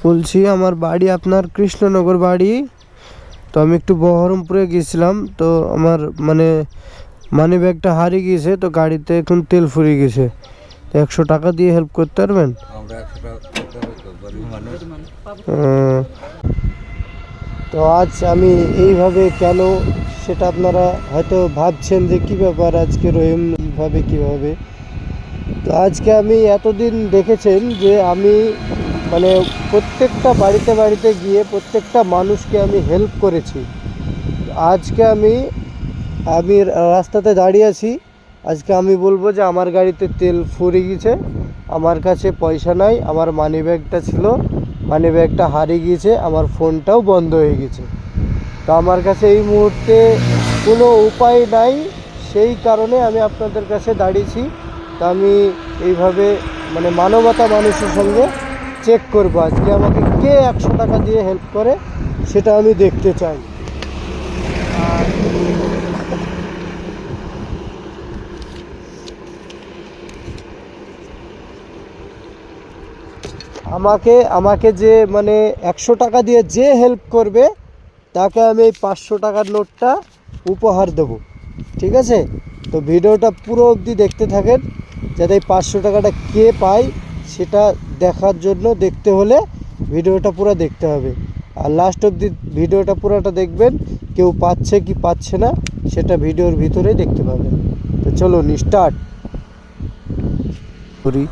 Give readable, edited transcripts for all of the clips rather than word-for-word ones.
বলছি আমার বাড়ি আপনার কৃষ্ণনগর বাড়ি। তো আমি একটু বহরমপুরে গেছিলাম, তো আমার মানি ব্যাগটা হারিয়ে গিয়েছে, তো গাড়িতে এখন তেল ফুরিয়ে গেছে। তো 100 টাকা দিয়ে হেল্প করতে পারবেন? তো আজ আমি এইভাবে কেন, সেটা আপনারা হয়তো ভাবছেন যে কী ব্যাপার আজকে রহিমভাবে কীভাবে। তো আজকে আমি এতদিন দেখেছেন যে আমি প্রত্যেকটা বাড়িতে বাড়িতে গিয়ে প্রত্যেকটা মানুষকে আমি হেল্প করেছি। আজকে আমি রাস্তাতে দাঁড়িয়ে আছি। আজকে আমি বলবো যে আমার গাড়িতে তেল ফুরিয়ে গেছে, আমার কাছে পয়সা নাই, আমার মানি ব্যাগটা ছিল, মানি ব্যাগটা হারিয়ে গিয়েছে, আমার ফোনটাও বন্ধ হয়ে গেছে। তো আমার কাছে এই মুহূর্তে কোনো উপায় নাই, সেই কারণে আমি আপনাদের কাছে দাঁড়িয়েছি। তো আমি এইভাবে মানবতা মানুষের সঙ্গে চেক করবো আজকে আমাকে কে 100 টাকা দিয়ে হেল্প করে, সেটা আমি দেখতে চাই। আর আমাকে যে 100 টাকা দিয়ে যে হেল্প করবে তাকে আমি এই 500 টাকার নোটটা উপহার দেব, ঠিক আছে? তো ভিডিওটা পুরো অবধি দেখতে থাকেন, যাতে এই 500 টাকাটা কে পায় সেটা দেখার জন্য দেখতে হলে ভিডিওটা পুরো দেখতে হবে। আর লাস্ট অবধি ভিডিওটা পুরোটা দেখবেন, কেউ পাচ্ছে কি পাচ্ছে না সেটা ভিডিওর ভিতরেই দেখতে পাবেন। তো চলুন স্টার্ট করি।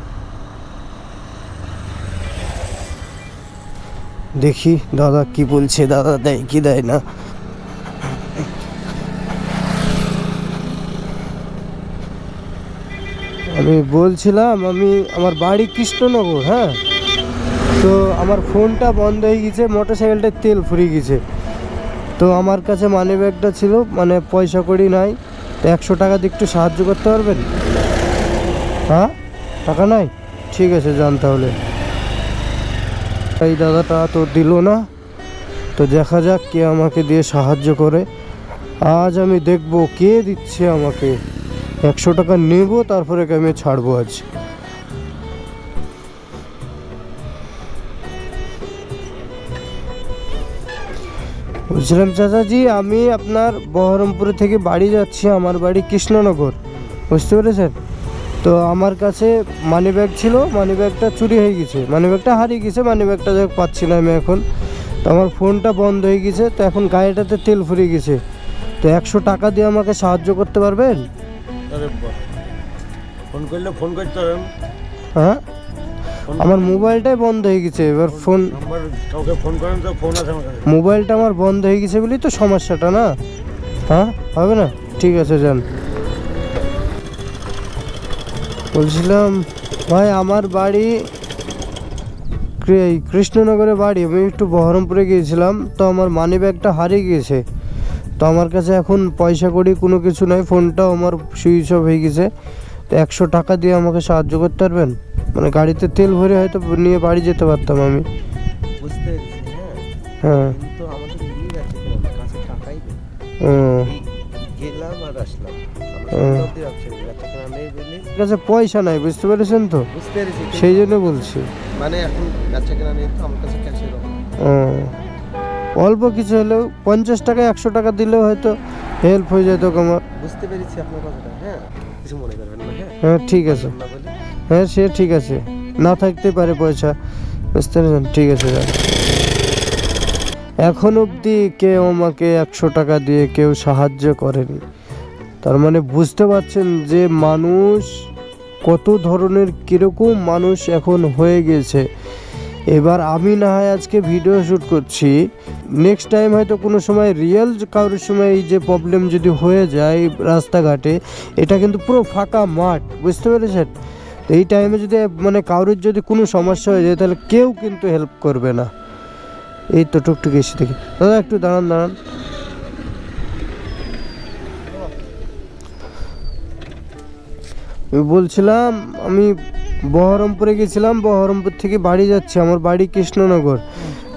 দেখি দাদা কি বলছে, দাদা দেয় কি দেয় না। আমি বলছিলাম আমার বাড়ি কৃষ্ণনগর, হ্যাঁ। তো আমার ফোনটা বন্ধ হয়ে গেছে, মোটরসাইকেলটায় তেল ফুরিয়ে গেছে। তো আমার কাছে মানি ব্যাগটা ছিল, পয়সা কড়ি নাই। তো 100 টাকা দিয়ে একটু সাহায্য করতে পারবেন? হ্যাঁ, টাকা নাই, ঠিক আছে যান তাহলে। এই দাদাটা তো দিল না, তো দেখা যাক কে আমাকে দিয়ে সাহায্য করে। আজ আমি দেখব কে দিচ্ছে আমাকে। 100 টাকা নেব, তারপরে আমি ছাড়বো আজ। বুঝলাম চাচাজি, আমি আপনার বহরমপুর থেকে বাড়ি যাচ্ছি, আমার বাড়ি কৃষ্ণনগর, বুঝতে পেরেছেন? তো আমার কাছে মানি ব্যাগ ছিল, মানি ব্যাগটা চুরি হয়ে গেছে, মানি ব্যাগটা হারিয়ে গেছে, মানি ব্যাগটা পাচ্ছি না আমি এখন। তো আমার ফোনটা বন্ধ হয়ে গেছে, তো এখন গাড়িটাতে তেল ফুরিয়ে গেছে। তো 100 টাকা দিয়ে আমাকে সাহায্য করতে পারবেন? ফোন করলে ফোন করতে হবে। হ্যাঁ, আমার মোবাইলটাই বন্ধ হয়ে গেছে, এবার ফোন কাউকে ফোন করেন তো ফোন আছে আমার কাছে। মোবাইলটা আমার বন্ধ হয়ে গেছে বলেই তো সমস্যাটা, না? হ্যাঁ, হবে না, ঠিক আছে যান। বলছিলাম ভাই, আমার বাড়ি কৃষ্ণনগরে বাড়ি, আমি একটু বহরমপুরে গিয়েছিলাম, তো আমার মানি ব্যাগটা হারিয়ে গিয়েছে। তো আমার কাছে এখন পয়সা কড়ি কোনো কিছু নাই, ফোনটাও আমার সুইচ অফ হয়ে গেছে। তো 100 টাকা দিয়ে আমাকে সাহায্য করতে পারবেন? গাড়িতে তেল ভরে হয়তো নিয়ে বাড়ি যেতে পারতাম আমি। বুঝতে পেরেছি, হ্যাঁ, কিন্তু আমাদের লিমিট আছে, কাছে টাকাই নেই। গেলাম আর আসলাম, কাছে পয়সা নাই, বুঝতে পেরেছেন তো? বুঝতে পেরেছি, সেই জন্য বলছি। এখন বেচা কেনা নেই তো আমার কাছে, ক্যাশের অল্প কিছু হলেও 50 টাকা 100 টাকা দিলেও হয়তো হেল্প হয়ে যেত আমার। বুঝতে পেরেছি আপনার কথাটা, হ্যাঁ, কিছু মনে করবেন না। হ্যাঁ ঠিক আছে, হ্যাঁ সে ঠিক আছে, না থাকতে পারে পয়সা, বুঝতে পেরেছেন? ঠিক আছে যান। এখন অবধি কেউ আমাকে 100 টাকা দিয়ে কেউ সাহায্য করেনি। তার বুঝতে পারছেন যে মানুষ কত ধরনের, কীরকম মানুষ এখন হয়ে গেছে। এবার আমি না হয় আজকে ভিডিও শ্যুট করছি, নেক্সট টাইম হয়তো কোনো সময় রিয়েল কারোর সময় এই যে প্রবলেম যদি হয়ে যায় রাস্তাঘাটে, এটা কিন্তু পুরো ফাঁকা মাঠ, বুঝতে পেরেছেন? তো এই টাইমে যদি কারোর যদি কোনো সমস্যা হয়ে যায়, তাহলে কেউ কিন্তু হেল্প করবে না। এই তো টুকটুক এসে দেখি, দাদা একটু দাঁড়ান দাঁড়ান। বলছিলাম আমি বহরমপুরে গেছিলাম, বহরমপুর থেকে বাড়ি যাচ্ছি, আমার বাড়ি কৃষ্ণনগর।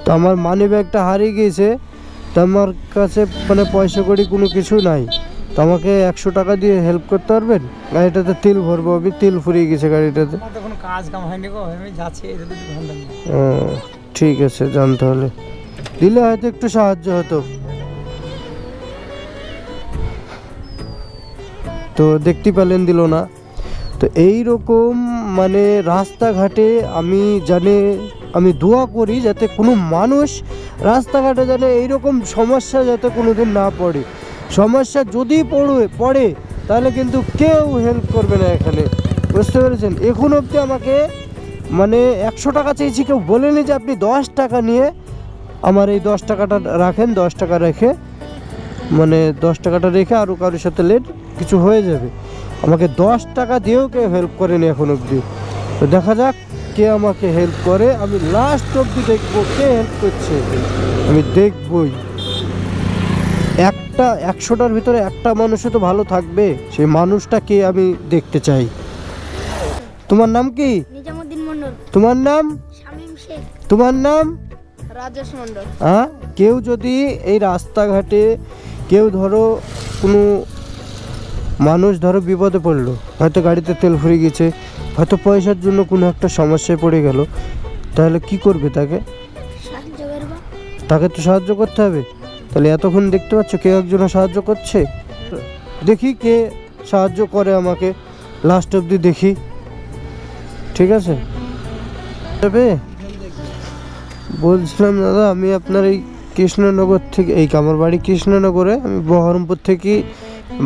তো আমার মানি ব্যাগটা হারিয়ে গিয়েছে, তো আমার কাছে পয়সা কড়ি কোনো কিছু নাই। তো আমাকে 100 টাকা দিয়ে হেল্প করতে পারবেন? গাড়িটাতে তেল ভরবো, আমি তেল ফুরিয়ে গেছে গাড়িটাতে। কোনো কাজ কাম হয়নি গো, আমি যাচ্ছি। ও ঠিক আছে, যান তাহলে। দিলে হয়তো একটু সাহায্য হতো। তো দেখতে পেলেন, দিল না। তো এই রকম মানে রাস্তাঘাটে আমি দোয়া করি যাতে কোনো মানুষ রাস্তাঘাটে জানে এইরকম সমস্যা যাতে কোনো দিন না পড়ে। সমস্যা যদি পড়ে তাহলে কিন্তু কেউ হেল্প করবে না এখানে, বুঝতে পেরেছেন? এখন অবধি আমাকে মানে 100 টাকা চেয়েছি, কেউ বলেনি যে আপনি 10 টাকা নিয়ে আমার এই 10 টাকাটা রাখেন, 10 টাকা রেখে মানে 10 টাকাটা রেখে আরও কারোর সাথে লেট কিছু হয়ে যাবে। আমাকে 10 টাকা দিয়েও কেউ হেল্প করেনি এখন অবধি। তো দেখা যাক কে আমাকে হেল্প করে, আমি লাস্ট অবধি দেখবো কে হেল্প করছে, আমি দেখবই। 100টার ভিতরে একটা মানুষও তো ভালো থাকবে, সেই মানুষটাকে আমি দেখতে চাই। তোমার নাম কি? নিজামুদ্দিন মন্ডল। তোমার নাম? শামীম শেখ। তোমার নাম? রাজেশ মন্ডল। হ্যাঁ, কেউ যদি এই রাস্তাঘাটে কেউ ধরো কোনো মানুষ ধরো বিপদে পড়লো, হয়তো গাড়িতে তেল ফুরিয়ে গেছে, হয়তো পয়সার জন্য কোনো একটা সমস্যায় পড়ে গেল, তাহলে কি করবে তাকে? সাহায্য করব। তাকে তো সাহায্য করতে হবে। তাহলে এতক্ষণ দেখতে পাচ্ছ কেউ একজন সাহায্য করছে, দেখি কে সাহায্য করে আমাকে, লাস্ট অবধি দেখি। ঠিক আছে, তবে বলছিলাম দাদা, আমি আপনার এই কৃষ্ণনগর থেকে, আমার বাড়ি কৃষ্ণনগরে, আমি বহরমপুর থেকে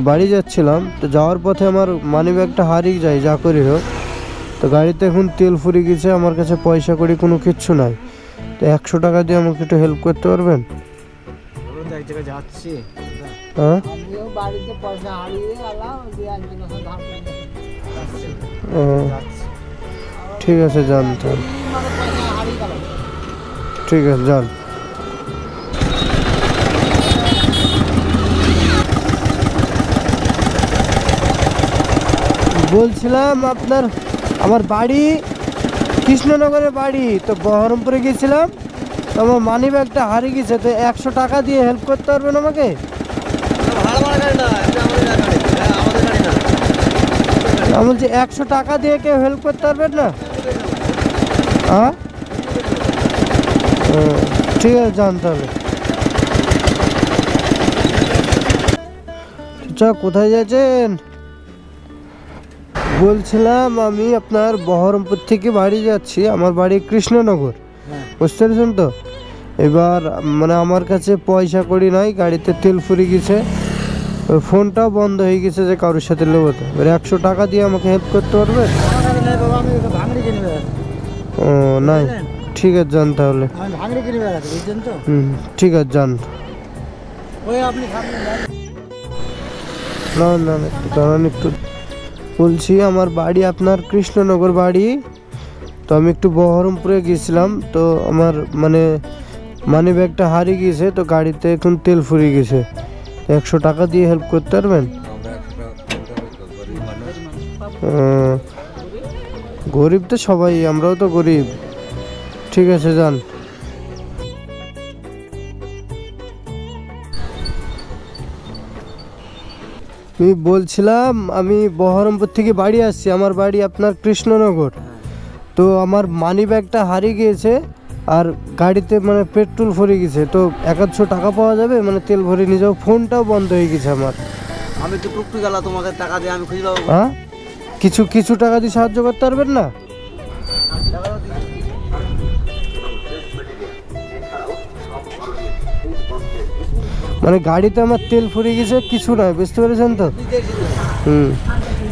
বাড়ি যাচ্ছিলাম। তো যাওয়ার পথে আমার মানি ব্যাগটা হারিয়ে যায়, যা করি হোক। তো গাড়িতে এখন তেল ফুরিয়ে গেছে, আমার কাছে পয়সা কড়ি কোনো কিচ্ছু নাই। তো 100 টাকা দিয়ে আমাকে একটু হেল্প করতে পারবেন? এক জায়গায় যাচ্ছি, হ্যাঁ, আমিও বাড়িতে পয়সা হারিয়ে এলাম, দিয়ে একজনের সাথে ধার করে যাচ্ছি। ঠিক আছে, যান তাহলে। মানে পয়সা হারিয়ে গেল। ঠিক আছে, যান। বলছিলাম আমার বাড়ি কৃষ্ণনগরে বাড়ি, তো বহরমপুরে গেছিলাম, তো আমার মানি ব্যাগটা হারিয়ে গেছে। তো 100 টাকা দিয়ে হেল্প করতে পারবেন আমাকে? আমি বলছি 100 টাকা দিয়ে কেউ হেল্প করতে পারবেন না? হ্যাঁ, ঠিক আছে, যান তাহলে। আচ্ছা, কোথায় যাচ্ছেন? বলছিলাম আমি আপনার বহরমপুর থেকে বাড়ি যাচ্ছি, আমার বাড়ি কৃষ্ণনগর, বুঝতে পেরেছেন তো? এবার মানে আমার কাছে পয়সা কড়ি নাই, গাড়িতে তেল ফুরিয়ে গেছে, ফোনটাও বন্ধ হয়ে গেছে যে কারোর সাথে নেবো। তো এবার 100 টাকা দিয়ে আমাকে হেল্প করতে পারবে? আমি ভাঙড়ি কিনে বেড়াচ্ছি। ও নাই, ঠিক আছে, যান তাহলে। আমি ভাঙড়ি কিনে বেড়াচ্ছি, বুঝছেন তো? ঠিক আছে, যান। ওই আপনি থাকবেন না না না, একটু দাঁড়ান, একটু বলছি আমার বাড়ি আপনার কৃষ্ণনগর বাড়ি। তো আমি একটু বহরমপুরে গেছিলাম, তো আমার মানে মানি ব্যাগটা হারিয়ে গেছে, তো গাড়িতে এখন তেল ফুরিয়ে গেছে। 100 টাকা দিয়ে হেল্প করতে পারবেন? গরিব তো সবাই, আমরাও তো গরিব। ঠিক আছে, যান। আমি বলছিলাম আমি বহরমপুর থেকে বাড়ি আসছি, আমার বাড়ি আপনার কৃষ্ণনগর। তো আমার মানি ব্যাগটা হারিয়ে গিয়েছে, আর গাড়িতে মানে পেট্রোল ফুরিয়ে গেছে। তো 100 টাকা পাওয়া যাবে, মানে তেল ভরে নিয়ে যাও, ফোনটাও বন্ধ হয়ে গেছে আমার। আমি তো টুকটুক গেল, তোমাকে টাকা দিয়ে আমি খুঁজে পাবো। হ্যাঁ, কিছু টাকা দিয়ে সাহায্য করতে পারবেন না? মানে গাড়িতে আমার তেল ফুরিয়ে গেছে, কিছু নয়, বুঝতে পেরেছেন তো?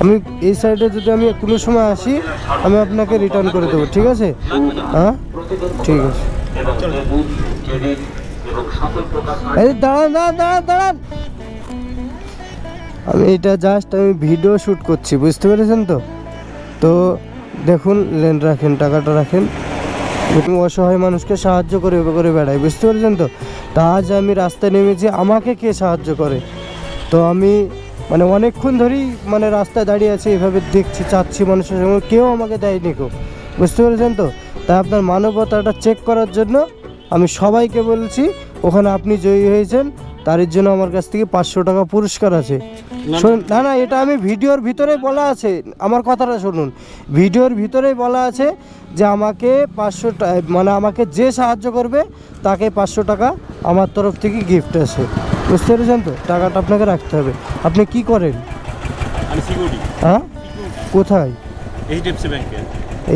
আমি এই সাইডে যদি আমি কোনো সময় আসি, আমি আপনাকে রিটার্ন করে দেবো, ঠিক আছে? হ্যাঁ, ঠিক আছে। এই দাঁড়ান দাঁড়ান দাঁড়ান দাঁড়ান, আমি এটা জাস্ট আমি ভিডিও শ্যুট করছি, বুঝতে পেরেছেন তো? তো দেখুন, লেন রাখেন, টাকাটা রাখেন। এরকম অসহায় মানুষকে সাহায্য করে বেড়াই, বুঝতে পেরেছেন তো? তা আজ আমি রাস্তায় নেমেছি, আমাকে কে সাহায্য করে? তো আমি মানে অনেকক্ষণ ধরেই মানে রাস্তায় দাঁড়িয়ে আছি, এভাবে দেখছি, চাচ্ছি মানুষের সঙ্গে, কেউ আমাকে দেয়নি কেউ, বুঝতে পেরেছেন তো? তাই আপনার মানবতাটা চেক করার জন্য আমি সবাইকে বলছি, ওখানে আপনি জয়ী হয়েছেন, তার জন্য আমার কাছ থেকে 500 টাকা পুরস্কার আছে। শুনুন, না না, এটা আমি ভিডিওর ভিতরেই বলা আছে, আমার কথাটা শুনুন। ভিডিওর ভিতরেই বলা আছে যে আমাকে 500 টাকা, মানে আমাকে যে সাহায্য করবে তাকে 500 টাকা আমার তরফ থেকে গিফট আছে, বুঝতে পেরেছেন তো? টাকাটা আপনাকে রাখতে হবে। আপনি কি করেন? আমি সিকিউরিটি হ্যাঁ, কোথায়? এইচডিএফসি ব্যাংকে।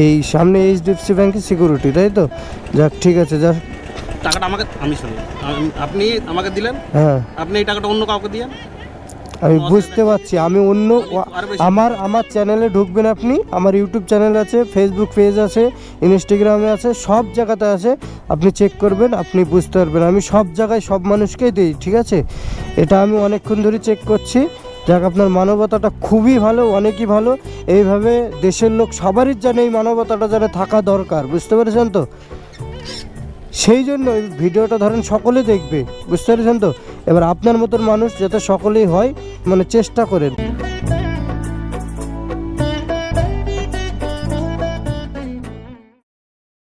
এই সামনে এইচডিএফসি ব্যাংকের সিকিউরিটি, তাই তো? যাক, ঠিক আছে, যাক। টাকাটা আমাকে, আমি শুনুন, আপনি আমাকে দিলেন, হ্যাঁ, আপনি এই টাকাটা অন্য কাউকে দিয়েন। আমি বুঝতে পারছি। আমি অন্য আমার চ্যানেলে ঢুকবেন আপনি। আমার ইউটিউব চ্যানেল আছে, ফেসবুক পেজ আছে, ইনস্টাগ্রামে আছে, সব জায়গাতে আছে। আপনি চেক করবেন, আপনি বুঝতে পারবেন। আমি সব জায়গায় সব মানুষকেই দিই, ঠিক আছে? এটা আমি অনেকক্ষণ ধরে চেক করছি। যাক, আপনার মানবতাটা খুবই ভালো, অনেকই ভালো। এইভাবে দেশের লোক সবারই জানে এই মানবতাটা যেন থাকা দরকার, বুঝতে পেরেছেন তো? সেই জন্য এই ভিডিওটা ধরেন সকলে দেখবে, বুঝতে পেরেছেন তো? এবার আপনার মতন মানুষ যাতে সকলেই হয়, মানে চেষ্টা করেন।